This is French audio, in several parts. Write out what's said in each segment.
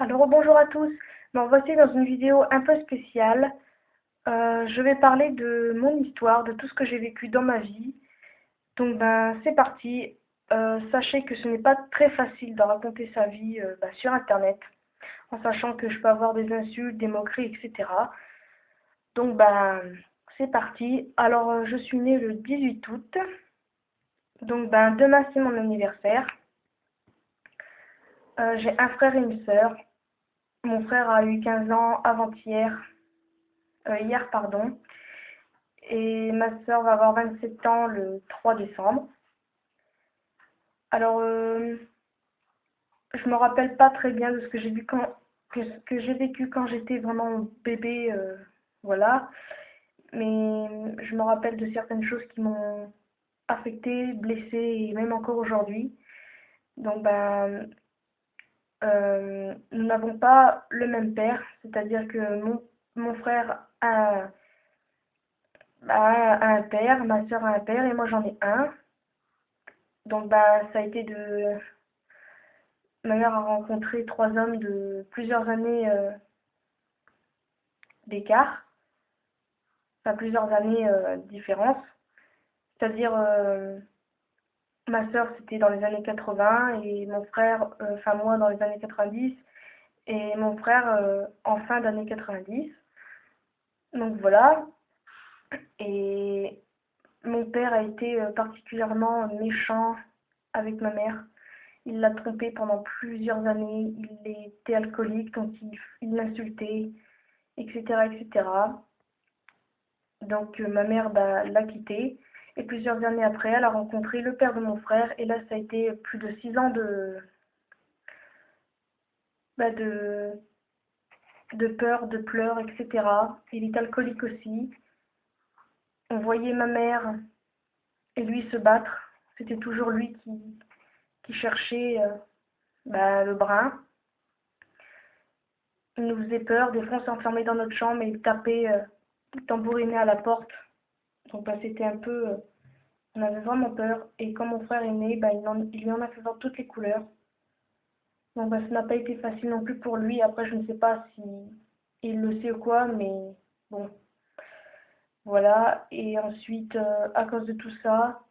Alors bonjour à tous, voici dans une vidéo un peu spéciale. Je vais parler de mon histoire, de tout ce que j'ai vécu dans ma vie. Donc c'est parti. Sachez que ce n'est pas très facile de raconter sa vie sur internet, en sachant que je peux avoir des insultes, des moqueries, etc. Donc c'est parti. Alors je suis née le 18 août, donc demain c'est mon anniversaire. J'ai un frère et une sœur. Mon frère a eu 15 ans avant-hier, hier pardon. Et ma sœur va avoir 27 ans le 3 décembre. Alors, je me rappelle pas très bien de ce que j'ai vu que j'ai vécu quand j'étais vraiment bébé, voilà. Mais je me rappelle de certaines choses qui m'ont affectée, blessée et même encore aujourd'hui. Donc, nous n'avons pas le même père, c'est-à-dire que mon frère a un père, ma sœur a un père et moi j'en ai un. Donc, ça a été de ma mère a rencontré trois hommes de plusieurs années d'écart, enfin plusieurs années de différence. C'est-à-dire, ma sœur, c'était dans les années 80 et mon frère, enfin moi, dans les années 90 et mon frère en fin d'année 90. Donc voilà. Et mon père a été particulièrement méchant avec ma mère. Il l'a trompée pendant plusieurs années. Il était alcoolique, donc il l'insultait, etc., etc. Donc ma mère l'a quitté et plusieurs années après, elle a rencontré le père de mon frère et là ça a été plus de 6 ans bah, de, de peur, de pleurs, etc. Il est alcoolique aussi. On voyait ma mère et lui se battre. C'était toujours lui qui cherchait le brin. Il nous faisait peur. Des fois on s'enfermait dans notre chambre et il tapait, il tambourinait à la porte. Donc c'était un peu... on avait vraiment peur. Et quand mon frère est né, il lui en a fait voir toutes les couleurs. Donc ça n'a pas été facile non plus pour lui. Après, je ne sais pas si il le sait ou quoi, mais bon, voilà. Et ensuite, à cause de tout ça,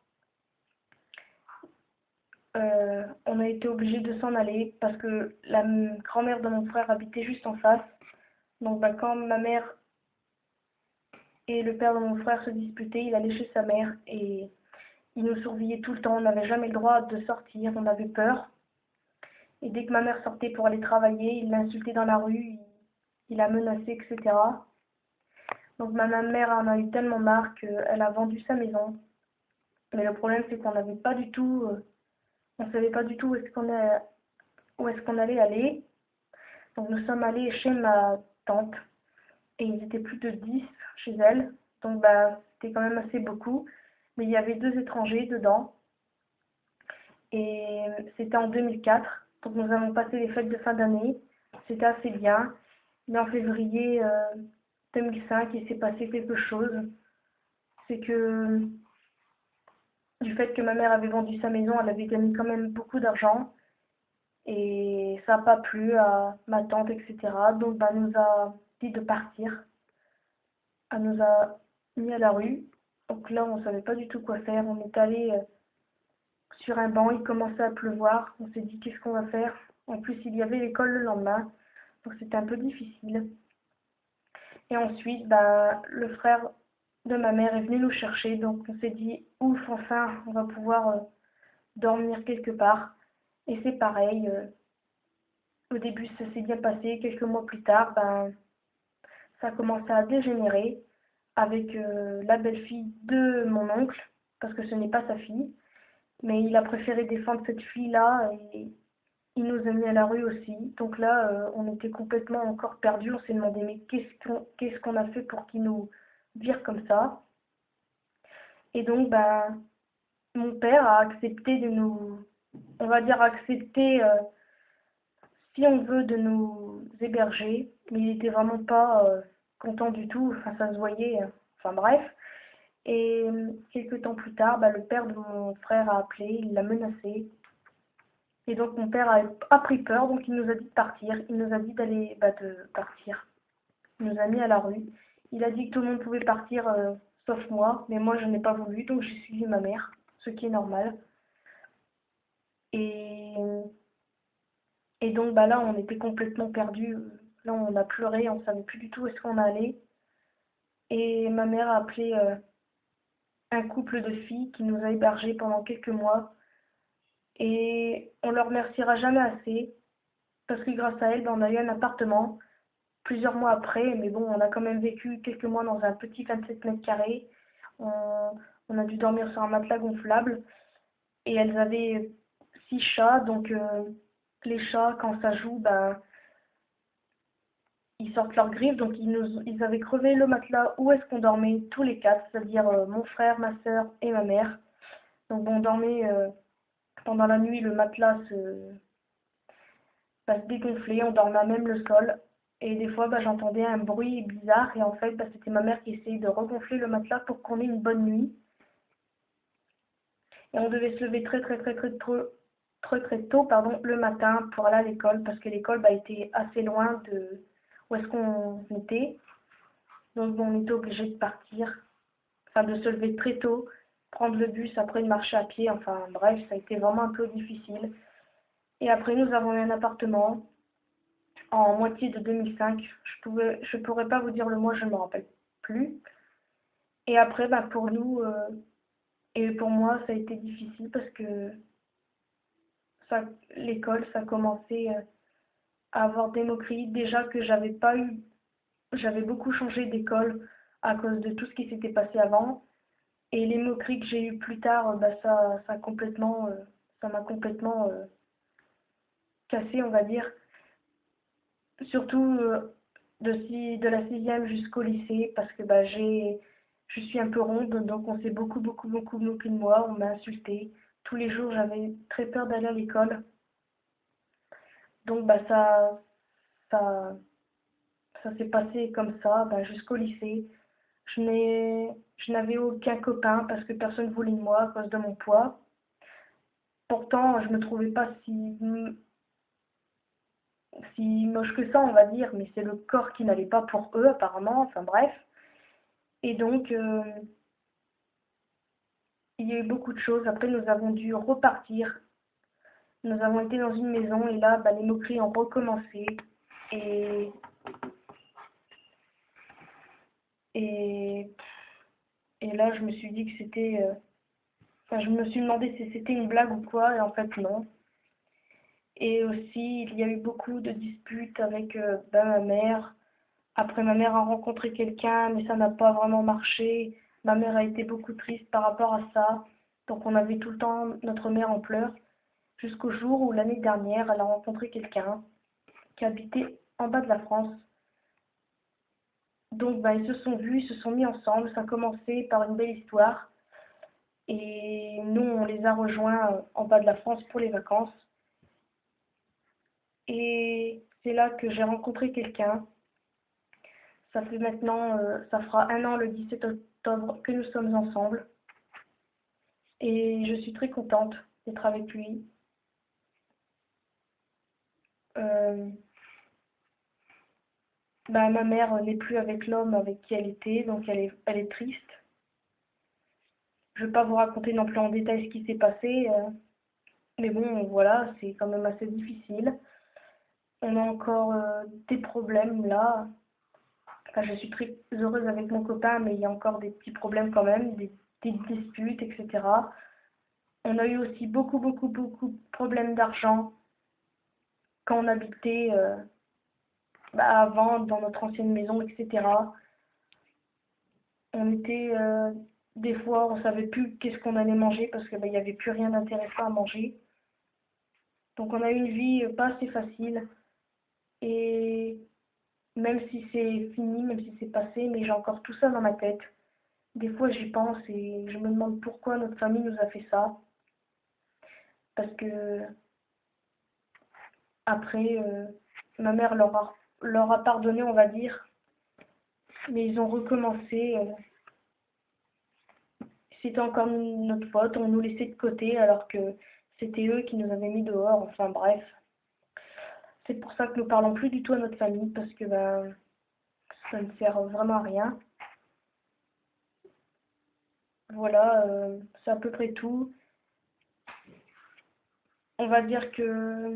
on a été obligé de s'en aller parce que la grand-mère de mon frère habitait juste en face. Donc quand ma mère et le père de mon frère se disputaient, il allait chez sa mère et il nous surveillait tout le temps. On n'avait jamais le droit de sortir, on avait peur. Et dès que ma mère sortait pour aller travailler, il l'insultait dans la rue, il la menaçait, etc. Donc ma mère en a eu tellement marre qu'elle a vendu sa maison. Mais le problème c'est qu'on n'avait pas du tout, on savait pas du tout où est-ce qu'on allait aller. Donc nous sommes allés chez ma tante et ils étaient plus de 10 chez elle. Donc c'était quand même assez beaucoup. Mais il y avait deux étrangers dedans et c'était en 2004. Donc nous avons passé les fêtes de fin d'année. C'était assez bien. Mais en février 2005, il s'est passé quelque chose. C'est que du fait que ma mère avait vendu sa maison, elle avait gagné quand même beaucoup d'argent et ça n'a pas plu à ma tante, etc. Donc elle nous a dit de partir. Elle nous a mis à la rue. Donc là, on ne savait pas du tout quoi faire. On est allé sur un banc, il commençait à pleuvoir. On s'est dit qu'est-ce qu'on va faire. En plus, il y avait l'école le lendemain, donc c'était un peu difficile. Et ensuite, le frère de ma mère est venu nous chercher, donc on s'est dit ouf, enfin, on va pouvoir dormir quelque part. Et c'est pareil, au début ça s'est bien passé, quelques mois plus tard, ça a commencé à dégénérer avec la belle-fille de mon oncle, parce que ce n'est pas sa fille, mais il a préféré défendre cette fille-là et il nous a mis à la rue aussi. Donc là, on était complètement encore perdus, on s'est demandé mais qu'est-ce qu'on a fait pour qu'il nous vire comme ça. Et donc, mon père a accepté de nous, on va dire accepter si on veut, de nous héberger, mais il était vraiment pas content du tout, enfin ça se voyait, enfin bref. Et quelques temps plus tard, le père de mon frère a appelé, il l'a menacé, Et donc mon père a pris peur, donc il nous a dit de partir. Il nous a dit de partir. Il nous a mis à la rue. Il a dit que tout le monde pouvait partir sauf moi, mais moi je n'ai pas voulu, donc j'ai suivi ma mère, ce qui est normal. Et, et donc là on était complètement perdus. Là on a pleuré, on ne savait plus du tout où est-ce qu'on allait. Et ma mère a appelé un couple de filles qui nous a hébergés pendant quelques mois. Et on leur remerciera jamais assez, parce que grâce à elles, on a eu un appartement plusieurs mois après, mais bon, on a quand même vécu quelques mois dans un petit 27 mètres carrés. On, on a dû dormir sur un matelas gonflable. Et elles avaient 6 chats, donc les chats, quand ça joue, ben, ils sortent leurs griffes. Donc ils avaient crevé le matelas où est-ce qu'on dormait, tous les quatre, c'est-à-dire mon frère, ma soeur et ma mère. Donc bon, on dormait pendant la nuit, le matelas se dégonflait, on dormait à même le sol. Et des fois, j'entendais un bruit bizarre. Et en fait, c'était ma mère qui essayait de regonfler le matelas pour qu'on ait une bonne nuit. Et on devait se lever très tôt, pardon, le matin pour aller à l'école. Parce que l'école était assez loin de où est-ce qu'on était. Donc bon, on était obligé de partir. Enfin, de se lever très tôt, prendre le bus, après de marcher à pied. Enfin bref, ça a été vraiment un peu difficile. Et après, nous avons eu un appartement en moitié de 2005. Je pourrais pas vous dire le mois, je ne me rappelle plus. Et après, pour nous et pour moi, ça a été difficile parce que ça, l'école, ça commençait à avoir des moqueries. Déjà que j'avais beaucoup changé d'école à cause de tout ce qui s'était passé avant. Et les moqueries que j'ai eues plus tard, ça m'a complètement cassé, on va dire. Surtout de la sixième jusqu'au lycée, parce que je suis un peu ronde, donc on s'est beaucoup moqué de moi, on m'a insulté. Tous les jours, j'avais très peur d'aller à l'école. Donc ça, ça s'est passé comme ça, jusqu'au lycée. Je n'avais aucun copain parce que personne voulait de moi à cause de mon poids. Pourtant, je me trouvais pas si moche que ça, on va dire, mais c'est le corps qui n'allait pas pour eux, apparemment, enfin bref. Et donc, il y a eu beaucoup de choses. Après, nous avons dû repartir. Nous avons été dans une maison et là, les moqueries ont recommencé. Et, et, et là, je me suis dit que c'était... enfin, je me suis demandé si c'était une blague ou quoi, et en fait, non. Et aussi, il y a eu beaucoup de disputes avec ma mère. Après, ma mère a rencontré quelqu'un, mais ça n'a pas vraiment marché. Ma mère a été beaucoup triste par rapport à ça. Donc, on avait tout le temps notre mère en pleurs. Jusqu'au jour où, l'année dernière, elle a rencontré quelqu'un qui habitait en bas de la France. Donc, ils se sont vus, ils se sont mis ensemble. Ça a commencé par une belle histoire. Et nous, on les a rejoints en bas de la France pour les vacances. Et c'est là que j'ai rencontré quelqu'un. Ça fait maintenant, ça fera 1 an le 17 octobre que nous sommes ensemble. Et je suis très contente d'être avec lui. Euh, ma mère n'est plus avec l'homme avec qui elle était, donc elle est triste. Je ne vais pas vous raconter non plus en détail ce qui s'est passé, mais bon, voilà, c'est quand même assez difficile. On a encore des problèmes là. Enfin, je suis très heureuse avec mon copain, mais il y a encore des petits problèmes quand même, des disputes, etc. On a eu aussi beaucoup de problèmes d'argent quand on habitait avant dans notre ancienne maison, etc. On était des fois, on savait plus qu'est-ce qu'on allait manger parce qu'il n'y avait plus rien d'intéressant à manger. Donc on a eu une vie pas assez facile. Et même si c'est fini, même si c'est passé, mais j'ai encore tout ça dans ma tête. Des fois j'y pense et je me demande pourquoi notre famille nous a fait ça. Parce que après, ma mère leur a pardonné, on va dire. Mais ils ont recommencé. C'était encore notre faute, on nous laissait de côté alors que c'était eux qui nous avaient mis dehors, enfin bref. C'est pour ça que nous parlons plus du tout à notre famille, parce que ben, ça ne sert vraiment à rien. Voilà, c'est à peu près tout. On va dire que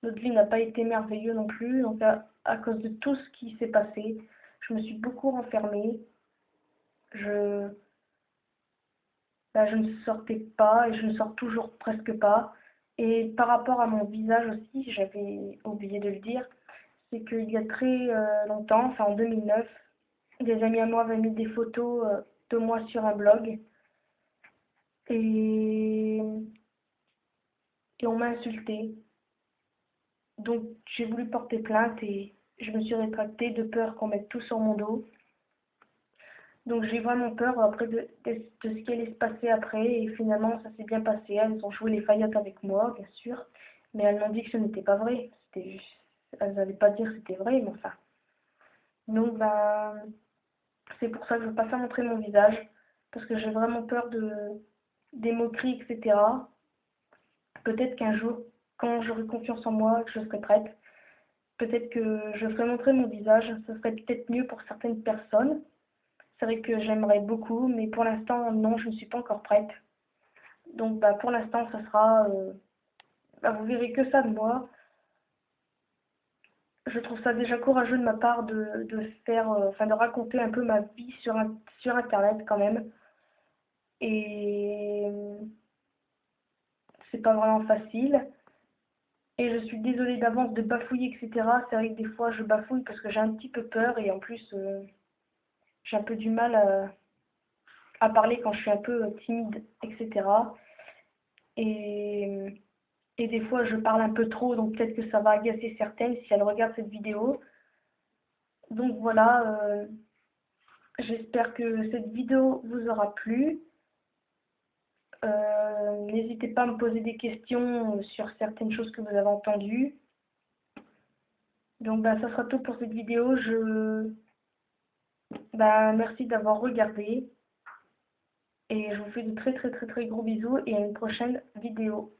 notre vie n'a pas été merveilleuse non plus. Donc à cause de tout ce qui s'est passé, je me suis beaucoup renfermée. Je, je ne sortais pas et je ne sors toujours presque pas. Et par rapport à mon visage aussi, j'avais oublié de le dire, c'est qu'il y a très longtemps, enfin en 2009, des amis à moi avaient mis des photos de moi sur un blog et, et on m'a insulté. Donc j'ai voulu porter plainte et je me suis rétractée de peur qu'on mette tout sur mon dos. Donc j'ai vraiment peur après de ce qui allait se passer après et finalement ça s'est bien passé. Elles ont joué les faillottes avec moi, bien sûr, mais elles m'ont dit que ce n'était pas vrai. C'était juste... Elles n'allaient pas dire que c'était vrai, mais enfin. Donc ben, c'est pour ça que je ne veux pas faire montrer mon visage, parce que j'ai vraiment peur des moqueries, etc. Peut-être qu'un jour, quand j'aurai confiance en moi, que je serai prête, peut-être que je ferai montrer mon visage. Ce serait peut-être mieux pour certaines personnes. C'est vrai que j'aimerais beaucoup, mais pour l'instant, non, je ne suis pas encore prête. Donc, bah, pour l'instant, ça sera... bah, vous verrez que ça de moi. Je trouve ça déjà courageux de ma part de faire... enfin, de raconter un peu ma vie sur Internet quand même. Et c'est pas vraiment facile. Et je suis désolée d'avance de bafouiller, etc. C'est vrai que des fois, je bafouille parce que j'ai un petit peu peur. Et en plus, j'ai un peu du mal à parler quand je suis un peu timide, etc. Et, et des fois, je parle un peu trop, donc peut-être que ça va agacer certaines si elles regardent cette vidéo. Donc voilà, j'espère que cette vidéo vous aura plu. N'hésitez pas à me poser des questions sur certaines choses que vous avez entendues. Donc bah, ça sera tout pour cette vidéo. Merci d'avoir regardé. Et je vous fais de très très très très gros bisous et à une prochaine vidéo.